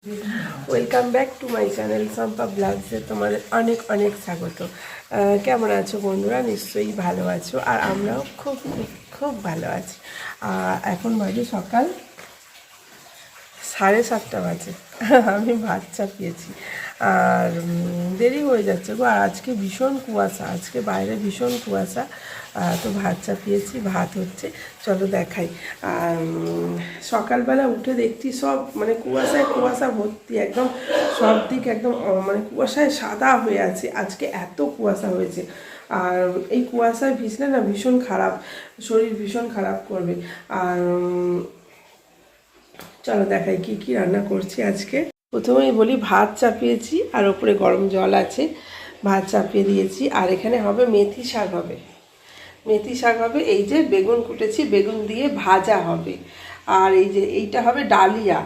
Welcome back to my channel Sampa ব্লগসে তোমাদের অনেক অনেক স্বাগত। কেমন আছো বন্ধুরা? নিশ্চয়ই ভালো আছো, আর আমরাও খুব খুব খুব ভালো আছি। এখন বাজে সকাল 7:30 বাজে। আমি ভাত চাপিয়েছি আর দেরি হয়ে যাচ্ছে গো। আর আজকে ভীষণ কুয়াশা, আজকে বাইরে ভীষণ কুয়াশা। তো ভাত চাপিয়েছি, ভাত হচ্ছে, চলো দেখাই। আর সকালবেলা উঠে দেখছি সব মানে কুয়াশায় কুয়াশা ভর্তি, একদম সব দিক একদম মানে কুয়াশায় সাদা হয়ে আছে। আজকে এত কুয়াশা হয়েছে, আর এই কুয়াশায় ভিজলে না ভীষণ খারাপ, শরীর ভীষণ খারাপ করবে। আর চলো দেখাই কি কি রান্না করছি আজকে। প্রথমেই বলি, ভাত চাপিয়েছি আর ওপরে গরম জল আছে, ভাত চাপিয়ে দিয়েছি। আর এখানে হবে মেথি শাক, হবে মেথি শাক হবে। এই যে বেগুন কুটেছি, বেগুন দিয়ে ভাজা হবে। আর এই যে এইটা হবে ডালিয়া,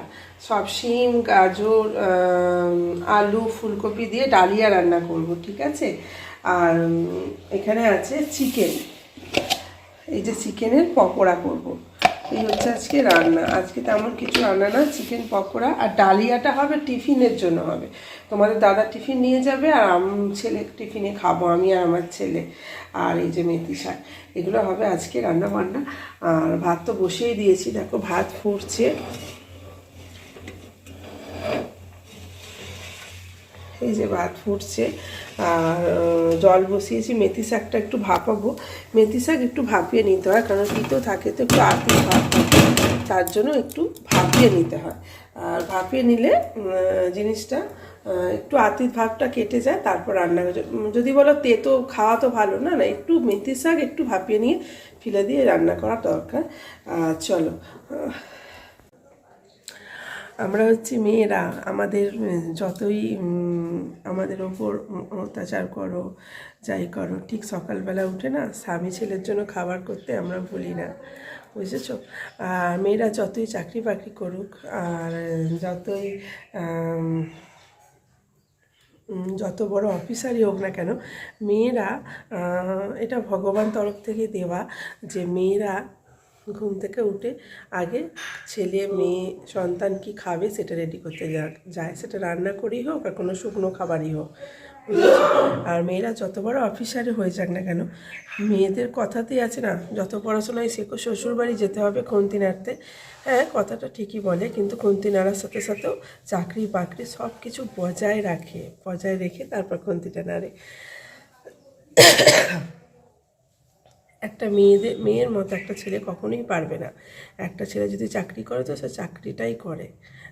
সব শিম গাজর আলু ফুলকপি দিয়ে ডালিয়া রান্না করব, ঠিক আছে। আর এখানে আছে চিকেন, এই যে চিকেনের পকোড়া করব। এই হচ্ছে আজকে রান্না। আজকে তেমন কিছু রান্না না, চিকেন পকোড়া। আর ডালিয়াটা হবে টিফিনের জন্য হবে, তোমাদের দাদা টিফিন নিয়ে যাবে আর ছেলে টিফিনে খাবো, আমি আর আমার ছেলে। আর এই যে মেথি শাক, এগুলো হবে আজকে রান্না বান্না। আর ভাত তো বসিয়েই দিয়েছি, দেখো ভাত ফুটছে। এই যে ভাত ফুটছে আর জল বসিয়েছি। মেথি শাকটা একটু ভাপাবো। মেথি শাক একটু ভাপিয়ে নিতে হয়, কারণ তিতো থাকে তো একটু আর্থিক ভাব থাকে, তার জন্য একটু ভাপিয়ে নিতে হয়। আর ভাপিয়ে নিলে জিনিসটা একটু আর্থিক ভাবটা কেটে যায়, তারপর রান্না হয়ে যায়। যদি বলো তেতো খাওয়া তো ভালো না, না একটু মেথি শাক একটু ভাপিয়ে নিয়ে ফেলে দিয়ে রান্না করা দরকার। চলো, আমরা হচ্ছি মেয়েরা, আমাদের যতই আমাদের ওপর অত্যাচার করো যাই করো, ঠিক সকালবেলা উঠে না স্বামী ছেলের জন্য খাবার করতে আমরা ভুলি না, বুঝেছ। আর মেয়েরা যতই চাকরি বাকরি করুক, আর যতই যত বড় অফিসারই হোক না কেন, মেয়েরা, এটা ভগবান তরফ থেকে দেওয়া, যে মেয়েরা ঘুম থেকে উঠে আগে ছেলে মেয়ে সন্তান কি খাবে সেটা রেডি করতে যায়, সেটা রান্না করেই হোক আর কোনো শুকনো খাবারই হোক। আর মেয়েরা যত বড় অফিসারে হয়ে যাক না কেন, মেয়েদের কথাতেই আছে না, যত পড়াশোনায় শেখো শ্বশুরবাড়ি যেতে হবে খুন্তি নাড়তে। হ্যাঁ, কথাটা ঠিকই বলে, কিন্তু খুন্তি নাড়ার সাথে সাথেও চাকরি বাকরি সব কিছু বজায় রেখে তারপর খুন্তিটা নাড়ে। একটা মেয়ের মতো একটা ছেলে কখনোই পারবে না। একটা ছেলে যদি চাকরি করে তো সে চাকরিটাই করে,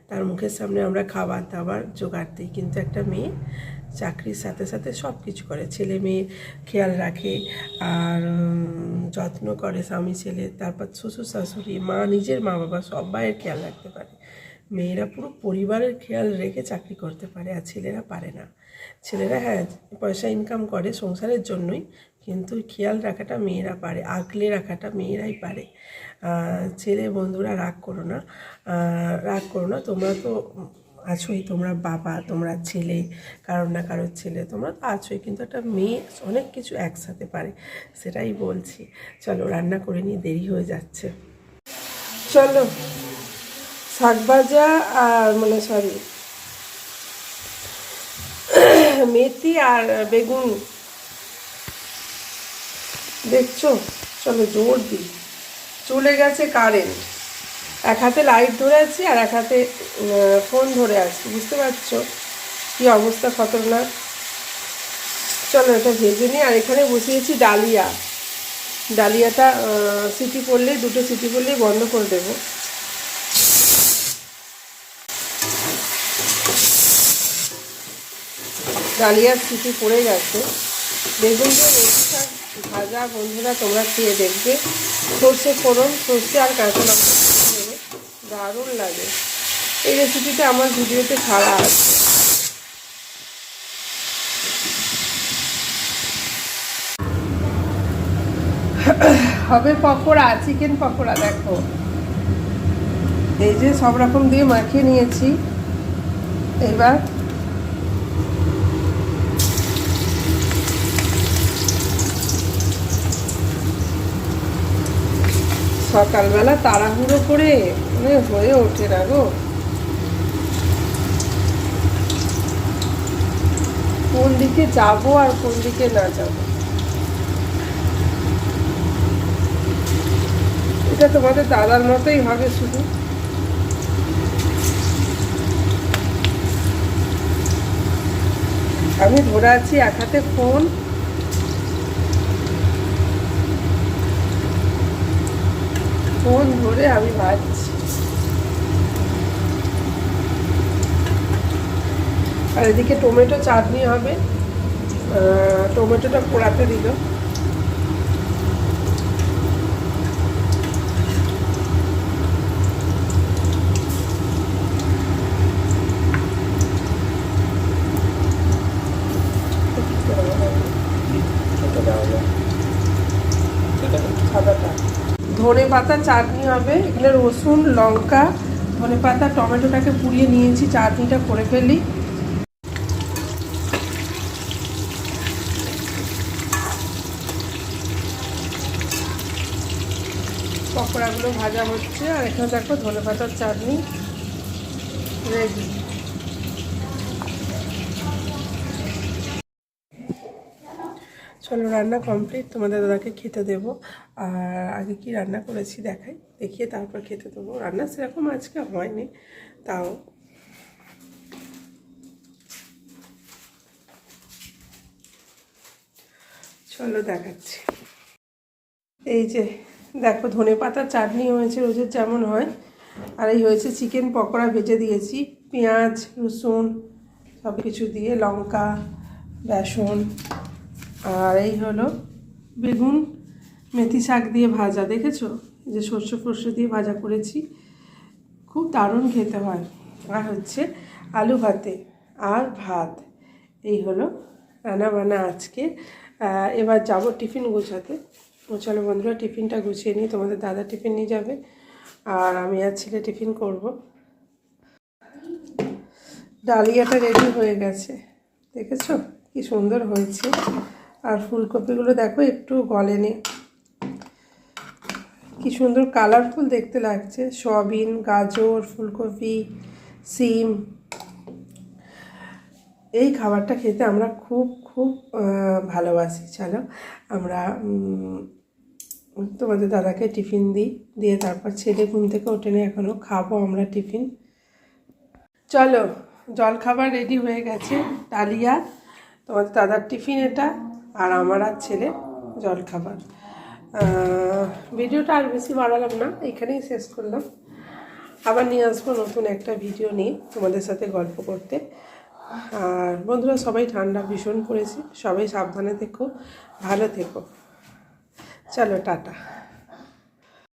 তার মুখের সামনে আমরা খাবার দাবার জোগাড় দিই, কিন্তু একটা মেয়ে চাকরির সাথে সাথে সব কিছু করে, ছেলে মেয়ে খেয়াল রাখে আর যত্ন করে স্বামী ছেলে, তারপর শ্বশুর শাশুড়ি মা, নিজের মা বাবা সবাইয়ের খেয়াল রাখতে পারে। মেয়েরা পুরো পরিবারের খেয়াল রেখে চাকরি করতে পারে, আর ছেলেরা পারে না। ছেলেরা হ্যাঁ পয়সা ইনকাম করে সংসারের জন্যই, কিন্তু খেয়াল রাখাটা মেয়েরা পারে, আগলে রাখাটা মেয়েরাই পারে। ছেলে বন্ধুরা রাগ করো না, তোমরা তো আছোই, তোমরা বাবা, তোমরা ছেলে, কারোর না কারোর ছেলে, তোমরা তো আছোই, কিন্তু একটা মেয়ে অনেক কিছু একসাথে পারে, সেটাই বলছি। চলো রান্না করে নিয়ে, দেরি হয়ে যাচ্ছে। চলো, শাক ভাজা আর মেথি আর বেগুন দেখছো, চলো জোর দিই। চলে গেছে কারেন্ট, এক হাতে লাইট ধরে আছি আর এক হাতে ফোন ধরে আছি, বুঝতে পারছো কি অবস্থা খতরনাক। চলো এটা ভেজে নিই। আর এখানে বসিয়েছি ডালিয়াটা দুটো সিটি পড়লেই বন্ধ করে দেবো। ডালিয়ার সিটি পড়ে গেছে। বেগুন দিয়ে মেথি শাক ভাজা বন্ধুরা তোমরা খেয়ে দেখবে, সর্ষে ফোড়ন, সর্ষে আর কাঁচা লঙ্কা দেবে, দারুণ লাগে। এই রেসিপিটা আমার ভিডিওতে ছাড়া আছে। হবে পকোড়া, চিকেন পকোড়া। দেখো এই যে সব রকম দিয়ে মাখিয়ে নিয়েছি। এবার সকালবেলা তাড়াহুড়ো করে হয়ে ওঠে না গো। দিকে যাব আর কোন দিকে না যাব। এটা তোমাদের দাদার মতোই হবে, শুধু আমি ধরে আছি এক হাতে ফোন, ফোন ধরে আমি ভাজছি। আর এদিকে টমেটো চাটনি হবে, টমেটোটা পোড়াতে দিল। ধনে পাতা চাটনি হবে, এখানে রসুন, লঙ্কা, ধনে পাতা, টমেটোটাকে পুড়িয়ে নিয়েছি, চাটনিটা করে ফেলি। পকোড়াগুলো ভাজা হচ্ছে, আর এখানে দেখো ধনে পাতার চাটনি রেডি। চলো রান্না কমপ্লিট, তোমাদের দাদাকে খেতে দেবো। আর আগে কি রান্না করেছি দেখিয়ে তারপর খেতে দেবো। রান্না সেরকম আজকে হয়নি, তাও চলো দেখাচ্ছি। এই যে দেখো ধনে পাতার চাটনি হয়েছে রোজের যেমন হয়, আর এই হয়েছে চিকেন পকোড়া ভেজে দিয়েছি, পেঁয়াজ, রসুন সব কিছু দিয়ে, লঙ্কা, বেসন। আর এই হলো বেগুন মেথি শাক দিয়ে ভাজা, দেখেছো যে সর্ষে ফর্ষে দিয়ে ভাজা করেছি, খুব দারুণ খেতে হয়। আর হচ্ছে আলু ভাতে আর ভাত। এই হলো রান্না বান্না আজকে। এবার যাব টিফিন গোছাতে। চলো বন্ধুরা টিফিনটা গুছিয়ে নিই, তোমাদের দাদা টিফিন নিয়ে যাবে আর আমি আর ছেলে টিফিন করব। ডালিয়াটা রেডি হয়ে গেছে, দেখেছো কি সুন্দর হয়েছে। আর ফুলকপিগুলো দেখো একটু গলেনি, কি সুন্দর কালারফুল দেখতে লাগছে। সয়াবিন, গাজর, ফুলকপি, সিম, এই খাবারটা খেতে আমরা খুব খুব ভালোবাসি। চলো আমরা তোমাদের দাদাকে টিফিন দিয়ে তারপর ছেলে ঘুম থেকে ওঠে না এখনও, খাবো আমরা টিফিন। চলো জল খাবার রেডি হয়ে গেছে, ডালিয়া, তোমাদের দাদার টিফিন এটা, আর আমার আর ছেলে জল খাবার। ভিডিওটা আর বেশি বাড়ালাম না, এখানেই শেষ করলাম। আবার নিয়ে আসবো নতুন একটা ভিডিও নিয়ে তোমাদের সাথে গল্প করতে। আর বন্ধুরা সবাই ঠান্ডা ভীষণ পড়েছে, সবাই সাবধানে থেকো, ভালো থেকো। চলো টাটা।